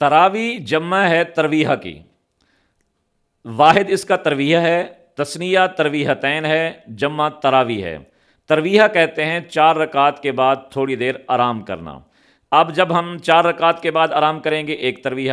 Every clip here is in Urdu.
تراوی جمع ہے ترویہ کی، واحد اس کا ترویہ ہے، تثنیہ ترویہتین ہے، جمع تراوی ہے۔ ترویہ کہتے ہیں 4 رکعت کے بعد تھوڑی دیر آرام کرنا۔ اب جب ہم 4 رکعت کے بعد آرام کریں گے 1 ترویہ،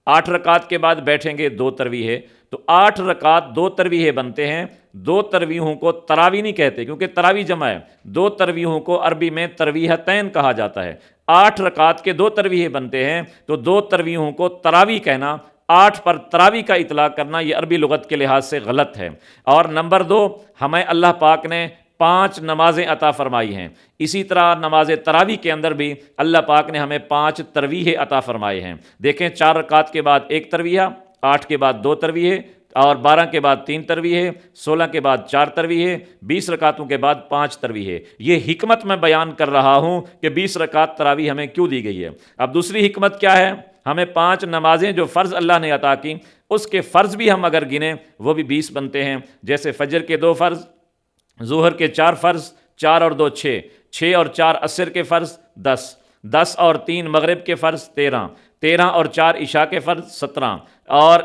8 رکعت کے بعد بیٹھیں گے 2 ترویہ، تو 8 رکعت 2 ترویہ بنتے ہیں۔ 2 ترویہوں کو تراوی نہیں کہتے کیونکہ تراوی جمع ہے، 2 ترویہوں کو عربی میں ترویہتین کہا جاتا ہے۔ 8 رکعت کے 2 ترویہ بنتے ہیں، تو 2 ترویہوں کو تراوی کہنا، 8 پر تراوی کا اطلاق کرنا، یہ عربی لغت کے لحاظ سے غلط ہے۔ اور نمبر 2، ہمیں اللہ پاک نے 5 نمازیں عطا فرمائی ہیں، اسی طرح نماز تراوی کے اندر بھی اللہ پاک نے ہمیں 5 ترویہ عطا فرمائے ہیں۔ دیکھیں 4 رکعت کے بعد 1 ترویہ، 8 کے بعد 2 ترویہ، اور 12 کے بعد 3 ترویہ، 16 کے بعد 4 ترویہ، 20 رکعتوں کے بعد 5 ترویہ۔ یہ حکمت میں بیان کر رہا ہوں کہ 20 رکعت تراوی ہمیں کیوں دی گئی ہے۔ اب دوسری حکمت کیا ہے؟ ہمیں 5 نمازیں جو فرض اللہ نے عطا کی، اس کے فرض بھی ہم اگر گنیں وہ بھی 20 بنتے ہیں، جیسے فجر کے 2 فرض، ظہر کے 4 فرض، 4 اور 2 6، 6 اور 4 عصر کے فرض 10، 10 اور 3 مغرب کے فرض 13، 13 اور 4 عشاء کے فرض 17، اور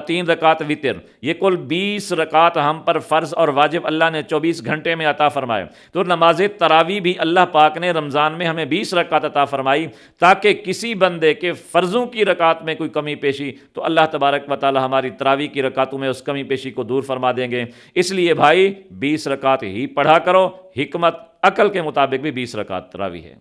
3 رکعت وتر، یہ کل 20 رکعت ہم پر فرض اور واجب اللہ نے 24 گھنٹے میں عطا فرمائے۔ تو نماز تراوی بھی اللہ پاک نے رمضان میں ہمیں 20 رکعت عطا فرمائی، تاکہ کسی بندے کے فرضوں کی رکعت میں کوئی کمی پیشی تو اللہ تبارک و تعالی ہماری تراوی کی رکعتوں میں اس کمی پیشی کو دور فرما دیں گے۔ اس لیے بھائی 20 رکعت ہی پڑھا کرو، حکمت عقل کے مطابق بھی 20 رکعت تراوی ہے۔